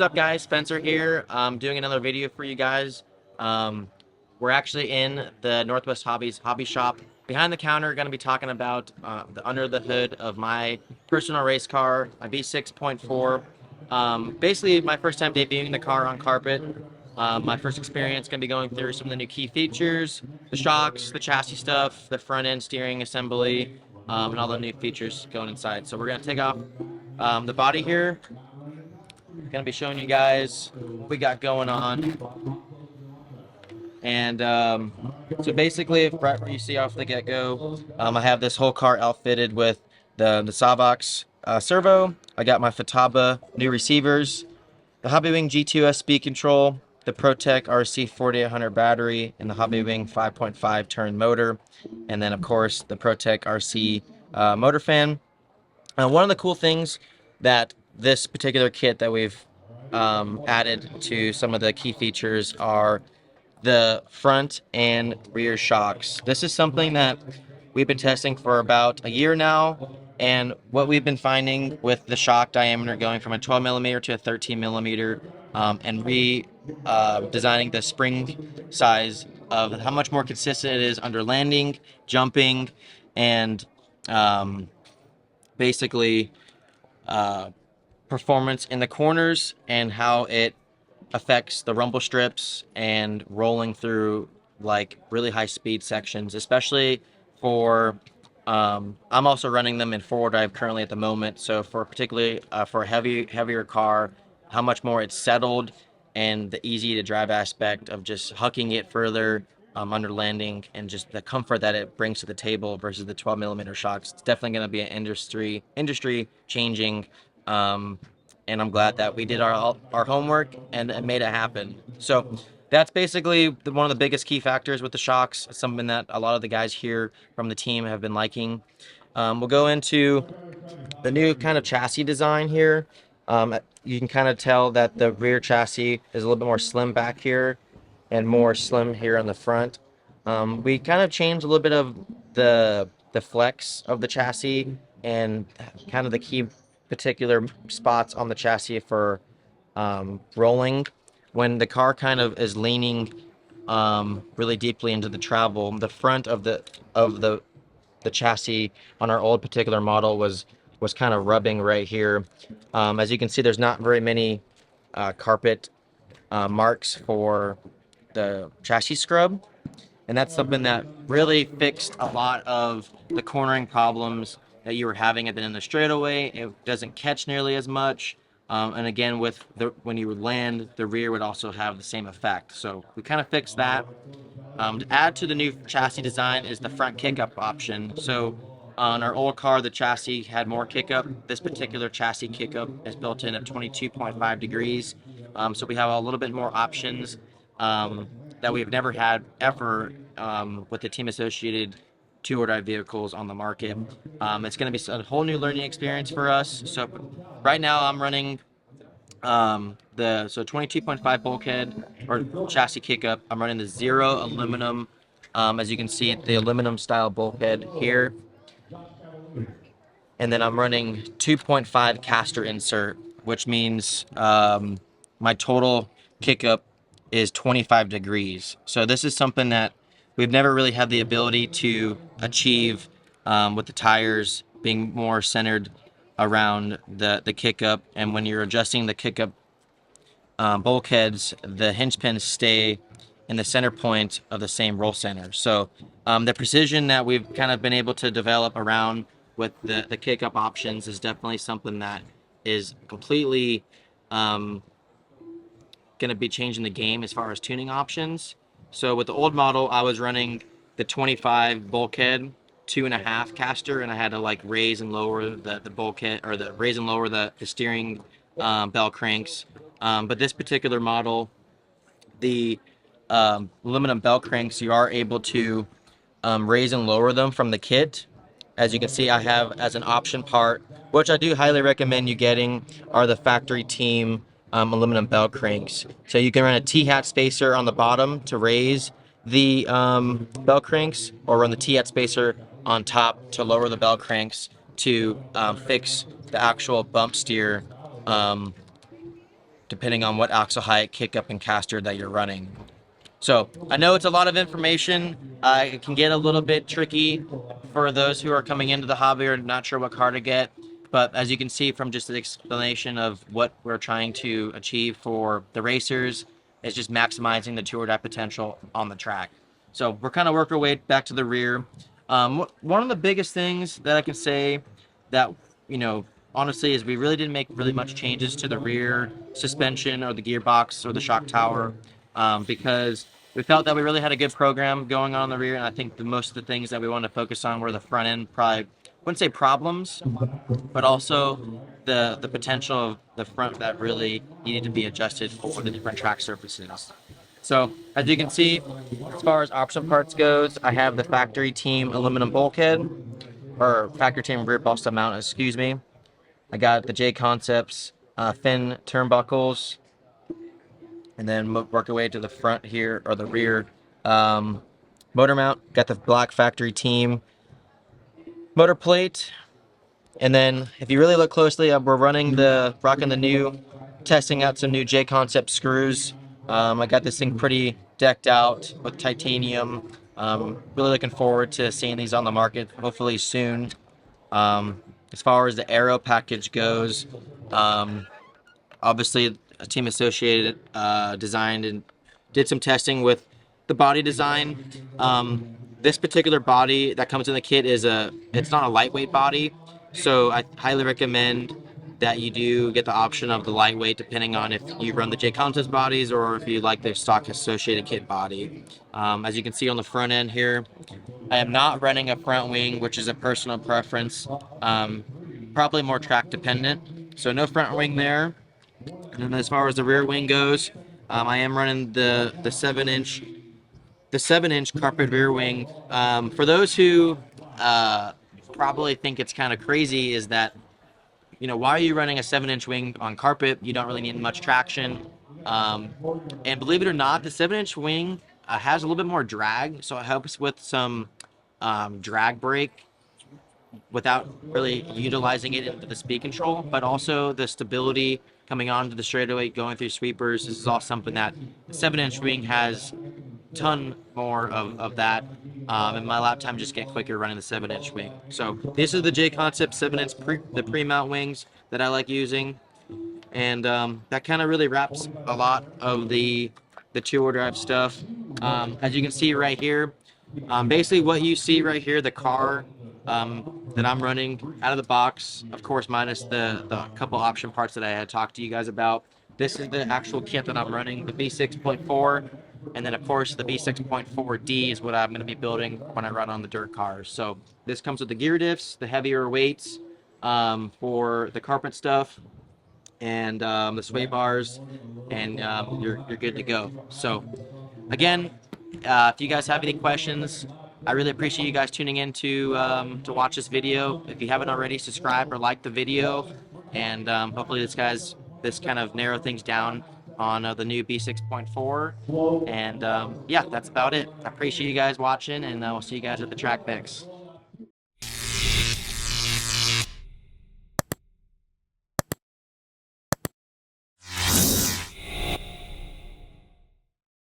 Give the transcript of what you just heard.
What's up, guys? Spencer here. Doing another video for you guys. We're actually in the Northwest Hobbies hobby shop. Behind the counter, going to be talking about the under the hood of my personal race car, my B6.4. Basically, my first time debuting the car on carpet. My first experience going to be going through some of the new key features, the shocks, the chassis stuff, the front end steering assembly, and all the new features going inside. So we're going to take off the body here. Gonna be showing you guys what we got going on. And so basically, right where you see off the get-go, I have this whole car outfitted with the Savox servo. I got my Futaba new receivers, the Hobbywing G2S speed control, the ProTech RC 4800 battery, and the Hobbywing 5.5 turn motor, and then of course the ProTech RC motor fan. One of the cool things that this particular kit that we've added to some of the key features are the front and rear shocks. This is something that we've been testing for about a year now, and what we've been finding with the shock diameter going from a 12 millimeter to a 13 millimeter, and designing the spring size of how much more consistent it is under landing, jumping, and basically performance in the corners and how it affects the rumble strips and rolling through like really high speed sections, especially for I'm also running them in four-wheel drive currently at the moment. So for particularly for a heavier car, how much more it's settled and the easy to drive aspect of just hucking it further under landing, and just the comfort that it brings to the table versus the 12 millimeter shocks. It's definitely going to be an industry changing, and I'm glad that we did our homework and made it happen. So that's basically one of the biggest key factors with the shocks. It's something that a lot of the guys here from the team have been liking. We'll go into the new kind of chassis design here. You can kind of tell that the rear chassis is a little bit more slim back here and more slim here on the front. We kind of changed a little bit of the flex of the chassis and kind of the key particular spots on the chassis for rolling. When the car kind of is leaning really deeply into the travel, the front of the chassis on our old particular model was kind of rubbing right here. As you can see, there's not very many carpet marks for the chassis scrub, and that's something that really fixed a lot of the cornering problems that you were having at the end of the straightaway. It doesn't catch nearly as much, and again, with when you would land, the rear would also have the same effect. So we kind of fixed that. To add to the new chassis design is the front kick-up option. So on our old car, the chassis had more kick-up. This particular chassis kick-up is built in at 22.5 degrees. So we have a little bit more options that we've never had ever with the Team Associated two-wheel drive vehicles on the market. It's going to be a whole new learning experience for us. So right now I'm running the 22.5 bulkhead or chassis kick-up. I'm running the zero aluminum. As you can see, the aluminum style bulkhead here. And then I'm running 2.5 caster insert, which means my total kick-up is 25 degrees. So this is something that we've never really had the ability to achieve with the tires being more centered around the kick-up. And when you're adjusting the kick-up bulkheads, the hinge pins stay in the center point of the same roll center. So the precision that we've kind of been able to develop around with the kick-up options is definitely something that is completely going to be changing the game as far as tuning options. So with the old model, I was running the 25 bulkhead, 2.5 caster, and I had to like raise and lower the bulkhead, or raise and lower the steering bell cranks. But this particular model, the aluminum bell cranks, you are able to raise and lower them from the kit. As you can see, I have as an option part, which I do highly recommend you getting, are the factory team aluminum bell cranks. So you can run a T-hat spacer on the bottom to raise the bell cranks, or run the T-hat spacer on top to lower the bell cranks to fix the actual bump steer depending on what axle height, kick up, and caster that you're running. So I know it's a lot of information. It can get a little bit tricky for those who are coming into the hobby or not sure what car to get. But as you can see from just the explanation of what we're trying to achieve for the racers, is just maximizing the tour dive potential on the track. So we're kind of working our way back to the rear. One of the biggest things that I can say that, honestly, is we really didn't make really much changes to the rear suspension or the gearbox or the shock tower, because we felt that we really had a good program going on in the rear, and I think most of the things that we wanted to focus on were the front end, probably, wouldn't say problems, but also the potential of the front that really needed to be adjusted for the different track surfaces. So as you can see, as far as option parts goes, I have the factory team aluminum bulkhead, or factory team rear balsa mount, excuse me. I got the J Concepts fin turnbuckles, and then work our way to the front here, or the rear motor mount. Got the black factory team motor plate, and then if you really look closely, we're rocking the new, testing out some new J Concept screws. I got this thing pretty decked out with titanium. Really looking forward to seeing these on the market, hopefully soon. As far as the Aero Package goes, obviously Team Associated designed and did some testing with the body design. This particular body that comes in the kit it's not a lightweight body, so I highly recommend that you do get the option of the lightweight, depending on if you run the J Concepts bodies or if you like the stock Associated kit body. As you can see on the front end here, I am not running a front wing, which is a personal preference, probably more track dependent. So no front wing there. And then as far as the rear wing goes, I am running the 7-inch carpet rear wing. For those who probably think it's kind of crazy, is that, why are you running a 7-inch wing on carpet? You don't really need much traction. And believe it or not, the 7-inch wing has a little bit more drag, so it helps with some drag brake without really utilizing it into the speed control, but also the stability coming onto the straightaway, going through sweepers. This is all something that the 7-inch wing has a ton more of that, and my lap time just get quicker running the 7-inch wing. So this is the J Concept 7-inch the pre-mount wings that I like using, and that kind of really wraps a lot of the two-wheel drive stuff. As you can see right here, basically what you see right here, the car that I'm running out of the box, of course, minus the couple option parts that I had talked to you guys about. This is the actual kit that I'm running, the B6.4, and then of course the B6.4D is what I'm going to be building when I run on the dirt cars. So this comes with the gear diffs, the heavier weights for the carpet stuff, and the sway bars, and you're good to go. So again, if you guys have any questions, I really appreciate you guys tuning in to watch this video. If you haven't already, subscribe or like the video, and hopefully this kind of narrow things down on the new B6.4. And yeah, that's about it. I appreciate you guys watching, and we'll see you guys at the track picks.